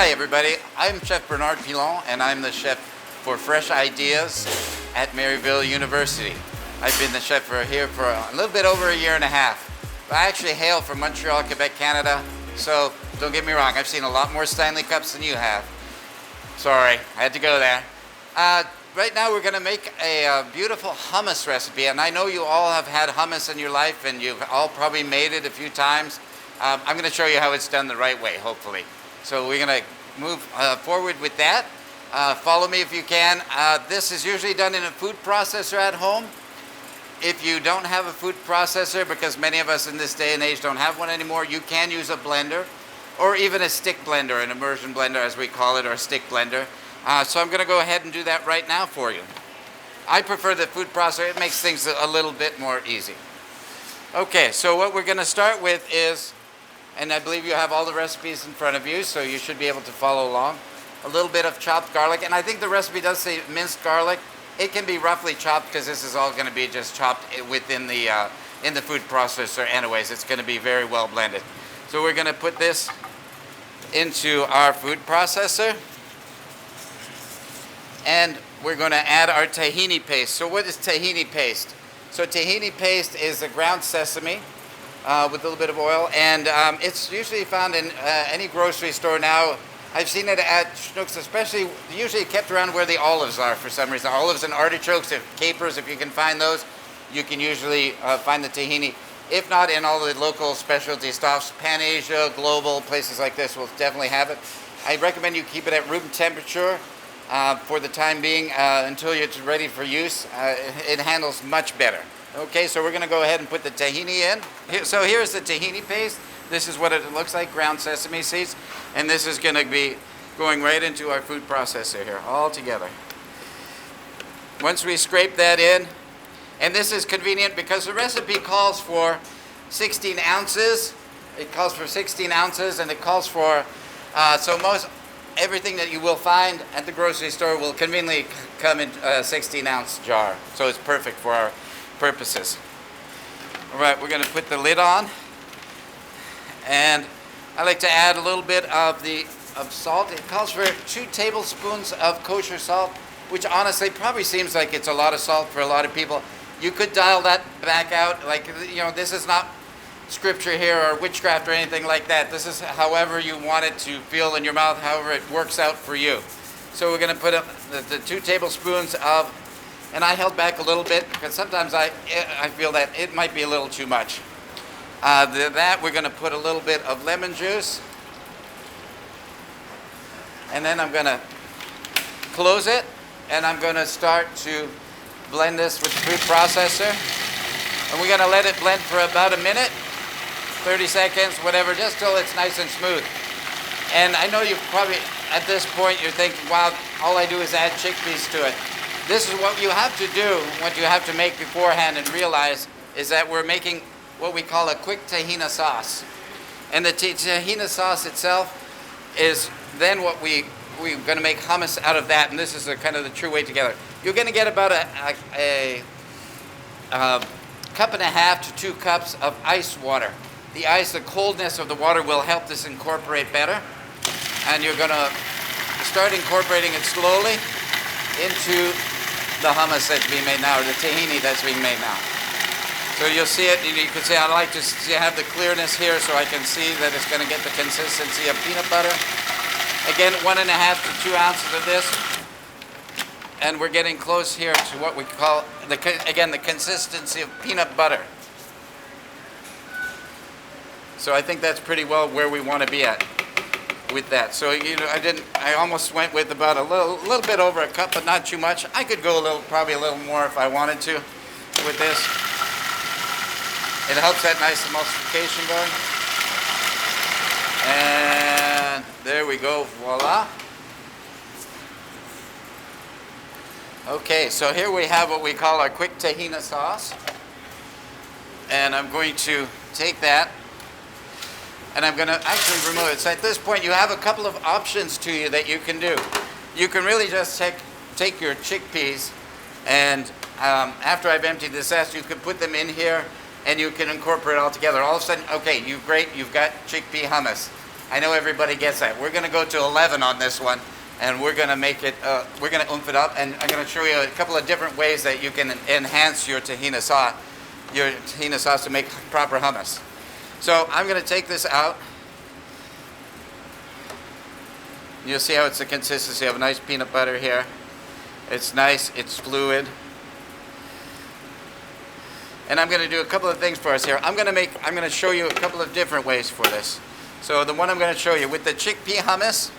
Hi everybody, I'm Chef Bernard Pilon and I'm the chef for Fresh Ideas at Maryville University. I've been the chef here for a little bit over a year and a half. I actually hail from Montreal, Quebec, Canada, so don't get me wrong, I've seen a lot more Stanley Cups than you have. Sorry, I had to go there. Right now we're going to make a beautiful hummus recipe, and I know you all have had hummus in your life and you've all probably made it a few times. I'm going to show you how it's done the right way, hopefully. So we're going to move forward with that. Follow me if you can. This is usually done in a food processor at home. If you don't have a food processor, because many of us in this day and age don't have one anymore, you can use a blender or even a stick blender, an immersion blender as we call it, or a stick blender. So I'm going to go ahead and do that right now for you. I prefer the food processor. It makes things a little bit more easy. Okay, so what we're going to start with is, and I believe you have all the recipes in front of you, so you should be able to follow along. A little bit of chopped garlic, and I think the recipe does say minced garlic. It can be roughly chopped because this is all going to be just chopped within the in the food processor anyways. It's going to be very well blended. So we're going to put this into our food processor, and we're going to add our tahini paste. So what is tahini paste? So tahini paste is a ground sesame with a little bit of oil, and it's usually found in any grocery store now. I've seen it at Schnucks, especially usually kept around where the olives are for some reason. Olives and artichokes, capers, if you can find those, you can usually find the tahini. If not, in all the local specialty stuffs, Pan Asia, Global, places like this will definitely have it. I recommend you keep it at room temperature for the time being until it's ready for use. It handles much better. Okay, so we're going to go ahead and put the tahini in. So here's the tahini paste. This is what it looks like, ground sesame seeds. And this is going to be going right into our food processor here, all together. Once we scrape that in, and this is convenient because the recipe calls for 16 ounces. It calls for 16 ounces, and it calls for, so most everything that you will find at the grocery store will conveniently come in a 16-ounce jar. So it's perfect for our purposes. All right, we're going to put the lid on, and I like to add a little bit of salt. It calls for 2 tablespoons of kosher salt, which honestly probably seems like it's a lot of salt for a lot of people. You could dial that back out. Like, you know, this is not scripture here or witchcraft or anything like that. This is however you want it to feel in your mouth, however it works out for you. So we're going to put up the 2 tablespoons of, and I held back a little bit because sometimes I feel that it might be a little too much. That we're going to put a little bit of lemon juice, and then I'm going to close it, and I'm going to start to blend this with the food processor, and we're going to let it blend for about a minute, 30 seconds, whatever, just till it's nice and smooth. And I know you probably, at this point, you're thinking, wow, all I do is add chickpeas to it. This is what you have to do, what you have to make beforehand and realize is that we're making what we call a quick tahini sauce. And the tahini sauce itself is then what we're going to make hummus out of that, and this is kind of the true way together. You're going to get about a cup and a half to 2 cups of ice water. The ice, the coldness of the water will help this incorporate better, and you're going to start incorporating it slowly into the hummus that's being made now, or the tahini that's being made now. So you'll see it, you can see I like to have the clearness here so I can see that it's going to get the consistency of peanut butter. Again, 1.5 to 2 ounces of this. And we're getting close here to what we call, again, the consistency of peanut butter. So I think that's pretty well where we want to be at with that. So I almost went with about a little bit over a cup, but not too much. I could go probably a little more if I wanted to with this. It helps that nice emulsification going. And there we go, voila. Okay, so here we have what we call our quick tahini sauce. And I'm going to take that, and I'm going to actually remove it. So at this point, you have a couple of options to you that you can do. You can really just take your chickpeas, and after I've emptied this out, you can put them in here, and you can incorporate it all together. All of a sudden, okay, you've got chickpea hummus. I know everybody gets that. We're going to go to 11 on this one, and we're going to make it, we're going to oomph it up, and I'm going to show you a couple of different ways that you can enhance your tahini sauce to make proper hummus. So I'm going to take this out. You'll see how it's the consistency of a nice peanut butter here. It's nice, it's fluid. And I'm going to do a couple of things for us here. I'm going to show you a couple of different ways for this. So the one I'm going to show you with the chickpea hummus,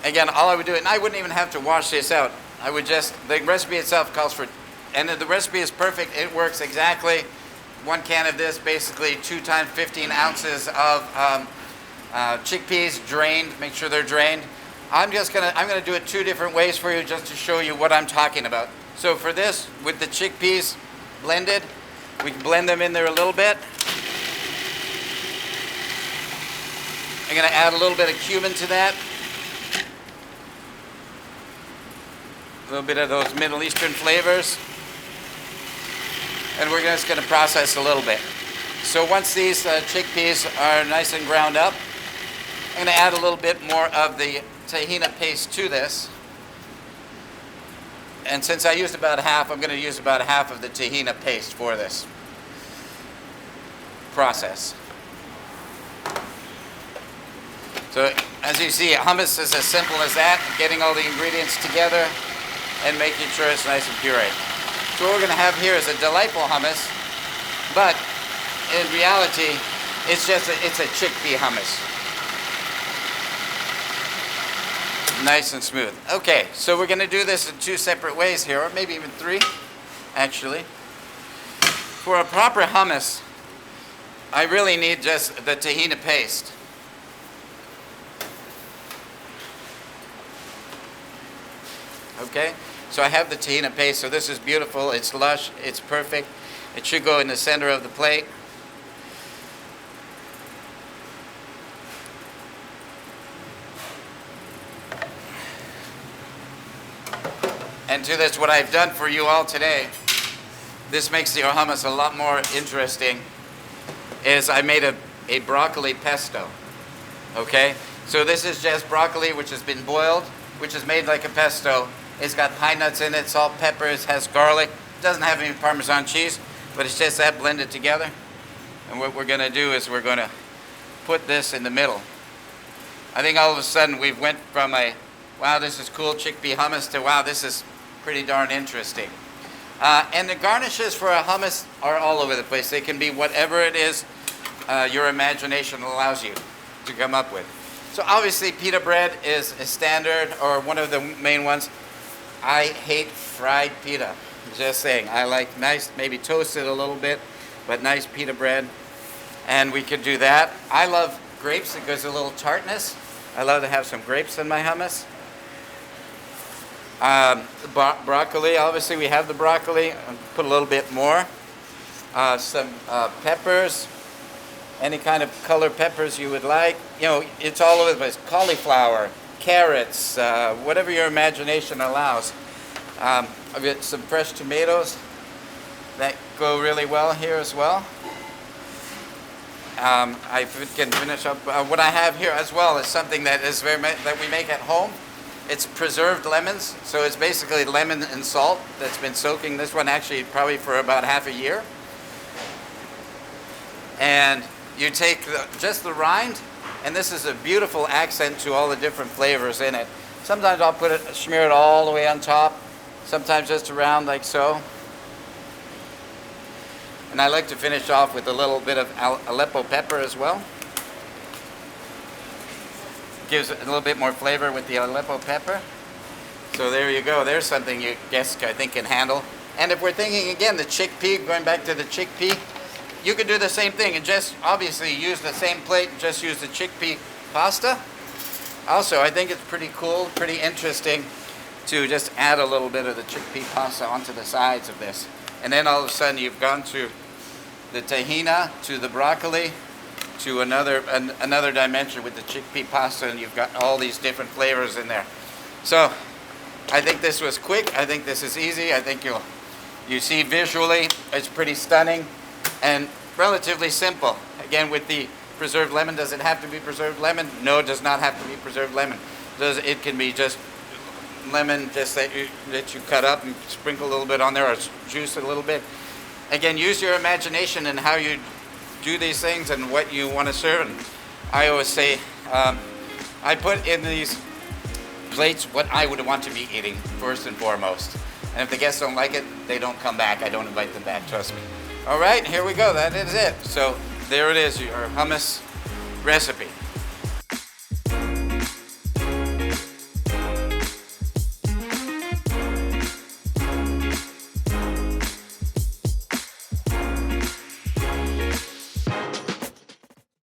again, all I would do, and I wouldn't even have to wash this out. I would just, the recipe itself calls for, and the recipe is perfect. It works exactly. 1 can of this, basically 2 times 15 ounces of chickpeas drained. Make sure they're drained. I'm gonna do it 2 different ways for you just to show you what I'm talking about. So for this, with the chickpeas blended, we can blend them in there a little bit. I'm gonna add a little bit of cumin to that. A little bit of those Middle Eastern flavors. And we're just gonna process a little bit. So once these chickpeas are nice and ground up, I'm going to add a little bit more of the tahini paste to this. And since I used about half, I'm going to use about half of the tahini paste for this process. So as you see, hummus is as simple as that, getting all the ingredients together and making sure it's nice and pureed. So what we're going to have here is a delightful hummus, but in reality, it's a chickpea hummus. Nice and smooth. Okay, so we're going to do this in 2 separate ways here, or maybe even 3, actually. For a proper hummus, I really need just the tahini paste. Okay, so I have the tahini paste, so this is beautiful, it's lush, it's perfect. It should go in the center of the plate. And to this, what I've done for you all today, this makes your hummus a lot more interesting, is I made a broccoli pesto. Okay? So this is just broccoli which has been boiled, which is made like a pesto. It's got pine nuts in it, salt, peppers, has garlic. It doesn't have any Parmesan cheese, but it's just that blended together. And what we're going to do is we're going to put this in the middle. I think all of a sudden we've went from a, wow, this is cool chickpea hummus to, wow, this is pretty darn interesting. And the garnishes for a hummus are all over the place. They can be whatever it is your imagination allows you to come up with. So obviously pita bread is a standard, or one of the main ones. I hate fried pita. Just saying. I like nice, maybe toasted a little bit, but nice pita bread. And we could do that. I love grapes. It gives a little tartness. I love to have some grapes in my hummus. Broccoli, obviously we have the broccoli. I'll put a little bit more. Some peppers, any kind of color peppers you would like. You know, it's all over the place. Cauliflower, carrots, whatever your imagination allows. I've got some fresh tomatoes that go really well here as well. I can finish up. What I have here as well is something that is that we make at home. It's preserved lemons, so it's basically lemon and salt that's been soaking. This one actually probably for about half a year. And you take just the rind, and this is a beautiful accent to all the different flavors in it. Sometimes I'll smear it all the way on top, sometimes just around like so. And I like to finish off with a little bit of Aleppo pepper as well. Gives it a little bit more flavor with the Aleppo pepper. So there you go. There's something you guests I think can handle. And if we're thinking again the chickpea, going back to the chickpea, you could do the same thing and just obviously use the same plate and just use the chickpea pasta. Also, I think it's pretty cool, pretty interesting to just add a little bit of the chickpea pasta onto the sides of this. And then all of a sudden you've gone to the tahini, to the broccoli, to another dimension with the chickpea pasta, and you've got all these different flavors in there. So I think this was quick. I think this is easy. I think you see visually it's pretty stunning and relatively simple. Again, with the preserved lemon. Does it have to be preserved lemon? No, it does not have to be preserved lemon. It can be just lemon just that you cut up and sprinkle a little bit on there, or juice it a little bit. Again, use your imagination in how you do these things and what you want to serve. And I always say, I put in these plates what I would want to be eating first and foremost. And if the guests don't like it, they don't come back. I don't invite them back, trust me. All right, here we go. That is it. So there it is, your hummus recipe.